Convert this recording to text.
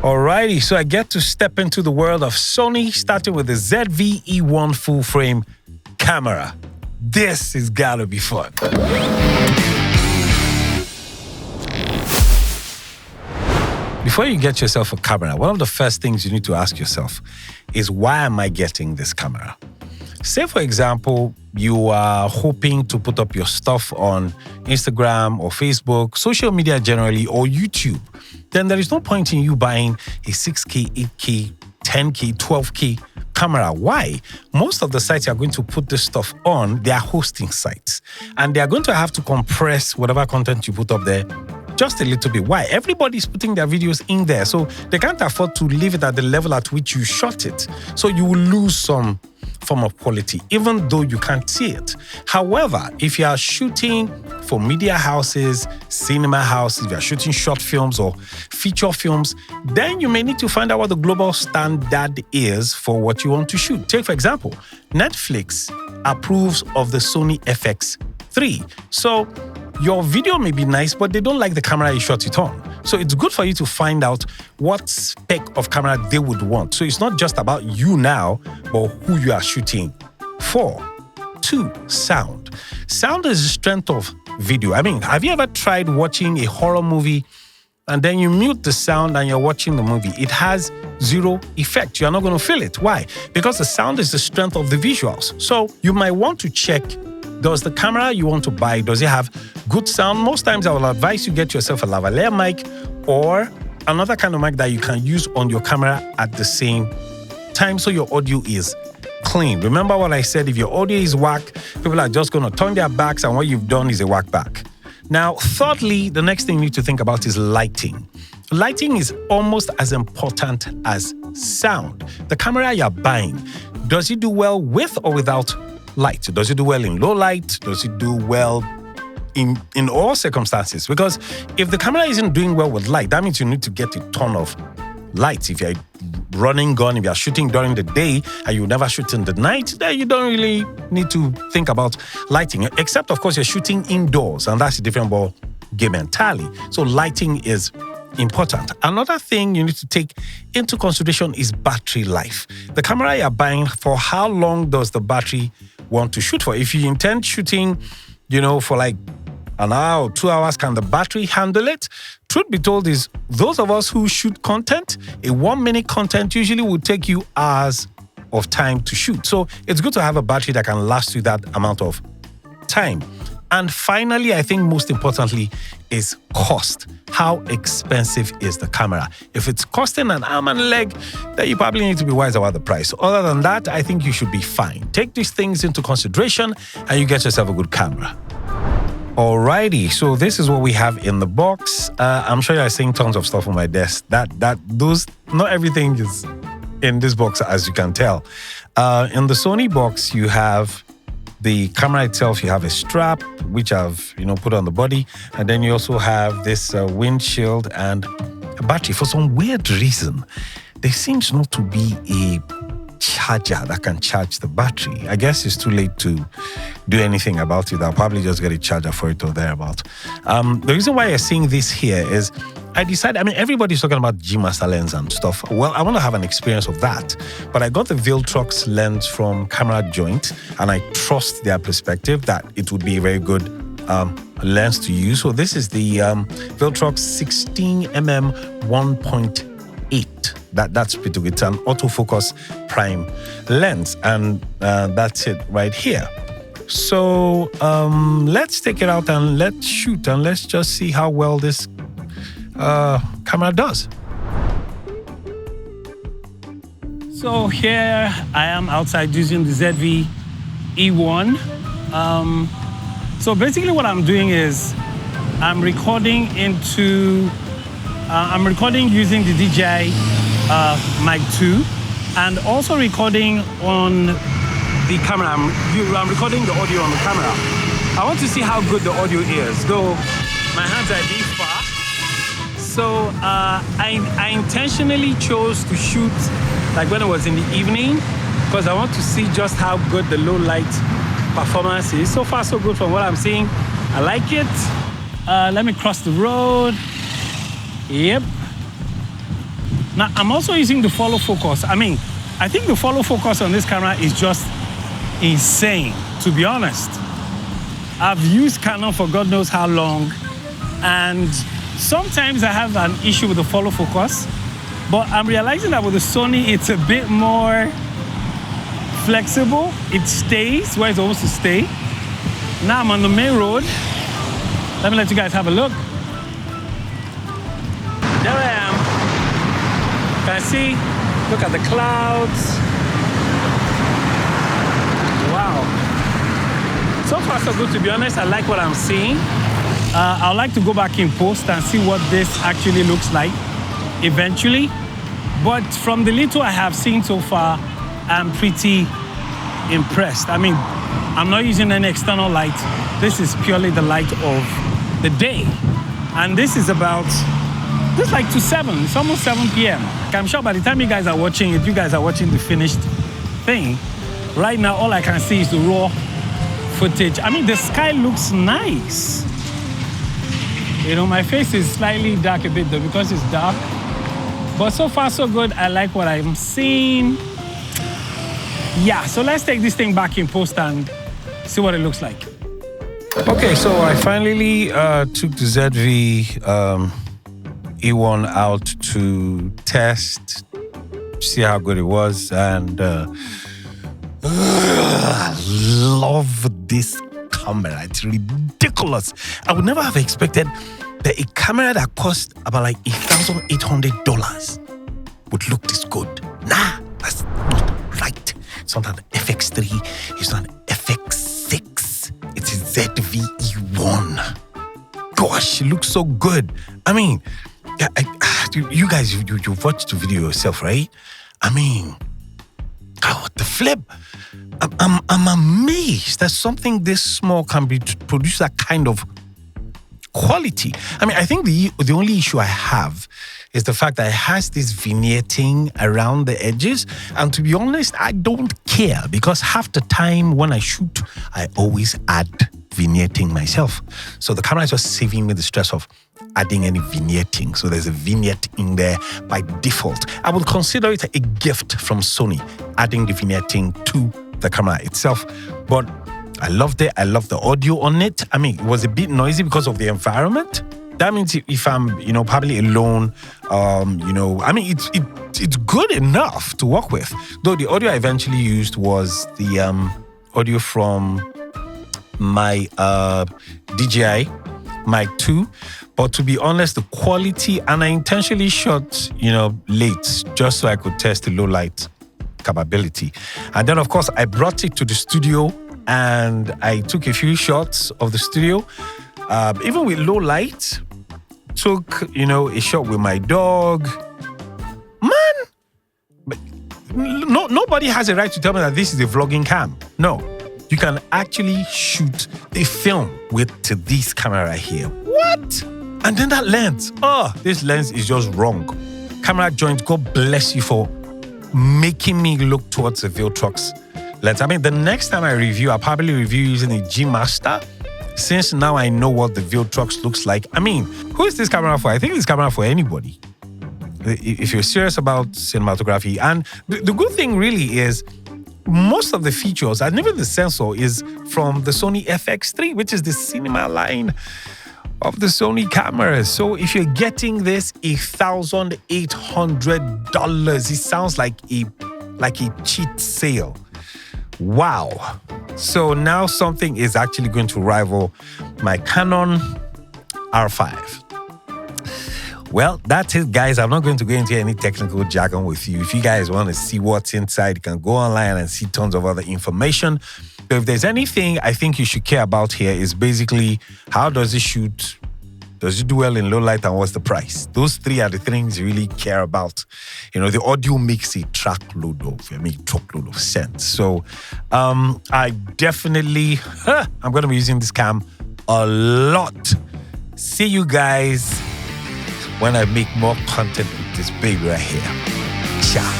Alrighty, so I get to step into the world of Sony, starting with the ZV-E1 full-frame camera. This has gotta be fun. Before you get yourself a camera, one of the first things you need to ask yourself is, why am I getting this camera? Say, for example, you are hoping to put up your stuff on Instagram or Facebook, social media generally, or YouTube. Then there is no point in you buying a 6K, 8K, 10K, 12K camera. Why? Most of the sites you are going to put this stuff on, they are hosting sites. And they are going to have to compress whatever content you put up there just a little bit. Why? Everybody's putting their videos in there, so they can't afford to leave it at the level at which you shot it. So you will lose some form of quality, even though you can't see it. However, if you are shooting for media houses, cinema houses, if you are shooting short films or feature films, then you may need to find out what the global standard is for what you want to shoot. Take, for example, Netflix approves of the Sony FX3. So your video may be nice, but they don't like the camera you shot it on. So it's good for you to find out what spec of camera they would want. So it's not just about you now, but who you are shooting for. 2, sound. Sound is the strength of video. I mean, have you ever tried watching a horror movie and then you mute the sound and you're watching the movie? It has zero effect. You're not going to feel it. Why? Because the sound is the strength of the visuals. So you might want to check, does the camera you want to buy, does it have good sound? Most times I will advise you get yourself a lavalier mic or another kind of mic that you can use on your camera at the same time so your audio is clean. Remember what I said, if your audio is whack, people are just going to turn their backs and what you've done is a whack back. Now, thirdly, the next thing you need to think about is lighting. Lighting is almost as important as sound. The camera you're buying, does it do well with or without light? Does it do well in low light? Does it do well in all circumstances? Because if the camera isn't doing well with light, that means you need to get a ton of light. If you're running gun, if you're shooting during the day and you never shoot in the night, then you don't really need to think about lighting. Except, of course, you're shooting indoors, and that's a different ball game entirely. So lighting is important. Another thing you need to take into consideration is battery life. The camera you're buying, for how long does the battery want to shoot for? If you intend shooting, for like an hour or 2 hours, can the battery handle it? Truth be told is, those of us who shoot content, a 1-minute content usually will take you hours of time to shoot. So it's good to have a battery that can last you that amount of time. And finally, I think most importantly, is cost. How expensive is the camera? If it's costing an arm and a leg, then you probably need to be wise about the price. Other than that, I think you should be fine. Take these things into consideration and you get yourself a good camera. Alrighty, so this is what we have in the box. I'm sure you're seeing tons of stuff on my desk. Not everything is in this box, as you can tell. In the Sony box, you have the camera itself. You have a strap, which I've put on the body, and then you also have this windshield and a battery. For some weird reason, there seems not to be a charger that can charge the battery. I guess it's too late to do anything about it. I'll probably just get a charger for it or thereabout. The reason why you're seeing this here is I decided, everybody's talking about G-Master lens and stuff. Well, I want to have an experience of that. But I got the Viltrox lens from Camerajoint, and I trust their perspective that it would be a very good lens to use. So this is the Viltrox 16mm 1.8. That's pretty good. It's an autofocus prime lens, and that's it right here. So let's take it out and let's shoot, and let's just see how well this camera does. So here I am outside using the ZV-E1. So basically what I'm doing is I'm recording using the DJI Mic 2 and also recording on the camera. I'm recording the audio on the camera. I want to see how good the audio is, though my hands are a bit far. So I intentionally chose to shoot like when it was in the evening because I want to see just how good the low light performance is. So far, so good from what I'm seeing. I like it. Let me cross the road. Yep. Now, I'm also using the follow focus. I mean, I think the follow focus on this camera is just insane, to be honest. I've used Canon for God knows how long, and sometimes I have an issue with the follow focus, but I'm realizing that with the Sony, it's a bit more flexible. It stays where it's supposed to stay. Now I'm on the main road. Let me let you guys have a look. There I am. Can I see? Look at the clouds. Wow. So far so good, to be honest. I like what I'm seeing. I'd like to go back in post and see what this actually looks like eventually. But from the little I have seen so far, I'm pretty impressed. I mean, I'm not using any external light. This is purely the light of the day. And this is about, this is like to 7, it's almost 7 p.m. I'm sure by the time you guys are watching it, you guys are watching the finished thing. Right now, all I can see is the raw footage. I mean, the sky looks nice. You know, my face is slightly dark a bit though because it's dark. But so far, so good. I like what I'm seeing. Yeah, so let's take this thing back in post and see what it looks like. Okay, so I finally took the ZV-E1 out to test, see how good it was, and I love this camera. It's ridiculous. I would never have expected that a camera that cost about like $1,800 would look this good. Nah, that's not right. It's not an FX3, it's not an FX6, it's a ZV-E1. Gosh, it looks so good. I mean, you guys, you've watched the video yourself, right? I mean, oh, the flip. I'm amazed that something this small can produce that kind of quality. I mean, I think the only issue I have is the fact that it has this vignetting around the edges. And to be honest, I don't care because half the time when I shoot, I always add vignetting myself. So the camera is just saving me the stress of adding any vignetting. So there's a vignette in there by default. I would consider it a gift from Sony, adding the vignetting to the camera itself. But I loved it. I loved the audio on it. I mean, it was a bit noisy because of the environment. That means if I'm, you know, probably alone, you know, I mean, it's good enough to work with. Though the audio I eventually used was the audio from my DJI Mic 2. But to be honest, the quality, and I intentionally shot, you know, late just so I could test the low light capability. And then, of course, I brought it to the studio and I took a few shots of the studio. Even with low light, took, you know, a shot with my dog. Man, nobody has a right to tell me that this is a vlogging cam. No, you can actually shoot a film with this camera right here. What? And then that lens. Oh, this lens is just wrong. Camerajoint, God bless you for making me look towards the Viltrox lens. I mean, the next time I review, I'll probably review using a G Master. Since now I know what the Viltrox looks like. I mean, who is this camera for? I think this camera for anybody. If you're serious about cinematography. And the good thing really is most of the features and even the sensor is from the Sony FX3, which is the cinema line of the Sony cameras. So if you're getting this $1,800, it sounds like a cheat sale. Wow. So now something is actually going to rival my Canon R5. Well, that's it, guys. I'm not going to go into any technical jargon with you. If you guys want to see what's inside, you can go online and see tons of other information. So if there's anything I think you should care about here is basically how does it shoot? Does it do well in low light, and what's the price? Those three are the things you really care about. You know, the audio makes a truckload of sense. So I definitely, I'm going to be using this cam a lot. See you guys when I make more content with this baby right here. Ciao.